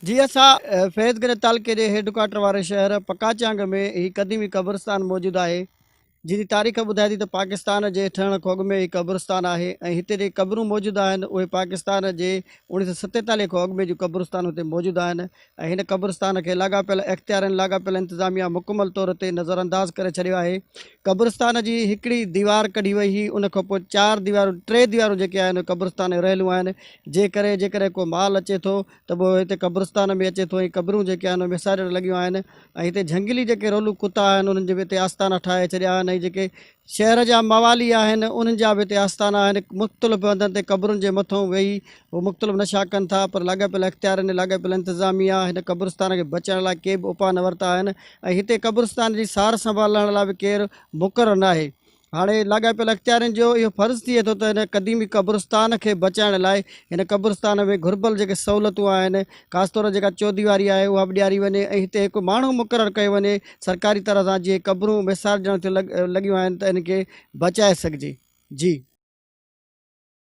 जी असां फैज़गंज तालुके जे हेडक्वाटर वारे शहर पकाचांग में ही क़दीमी क़ब्रस्तान मौजूदु आहे। जिनी तारीख़ ॿुधाए थी त पाकिस्तान जे ठहण खोॻ में ही क़ब्रस्तान आहे ऐं हिते जे क़बरूं मौजूदु आहिनि उहे पाकिस्तान जे 1947 खां अॻु में जूं क़ब्रस्तान हुते मौजूदु आहिनि ऐं हिन क़ब्रस्तान खे लाॻापियल इख़्तियारनि लाॻापियल इंतिज़ामिया मुकमल तौर ते नज़रअंदाज़ करे छॾियो आहे। क़ब्रस्तान जी हिकिड़ी दीवार कढी वई हुई, उन खां पोइ 4 दीवारूं 3 दीवारूं जेके आहिनि क़ब्रस्तान रहियलूं आहिनि। जेकॾहिं को माल अचे थो त पोइ हिते क़ब्रस्तान में अचे थो ऐं क़बरूं जेके आहिनि विसारल लॻियूं आहिनि ऐं हिते झंगली जेके रोलू कुता आहिनि उन्हनि जे बि हिते आस्थाना ठाहे छॾिया आहिनि ऐं जेके शहर जा मवाली आहिनि उन्हनि जा बि हिते आस्थाना आहिनि। मुख़्तलिफ़ हंधनि ते क़बरुनि जे मथां वेही उहे मुख़्तलिफ़ नशा कनि था, पर लाॻापियल इख़्तियारनि लाॻापियल इंतिज़ामिया हिन क़ब्रस्तान खे बचाइण लाइ के बि उपाउ न वरिता आहिनि ऐं हिते क़ब्रस्तान जी सार संभालण लाइ बि केरु मुक़ररु न आहे। हाणे लाॻापियल इख़्तियारनि जो इहो फर्ज़ु थिए थो त हिन क़दीमी क़ब्रस्तान खे बचाइण लाइ हिन क़ब्रस्तान में घुरिबल जेके सहूलियतूं आहिनि, ख़ासि तौर जेका चौदीवारी आहे उहा बि ॾियारी वञे ऐं हिते हिकु माण्हू मुक़ररु कयो वञे सरकारी तरह सां जीअं क़बरूं विसारजण ते लॻियूं आहिनि त इनखे बचाए सघिजे। जी।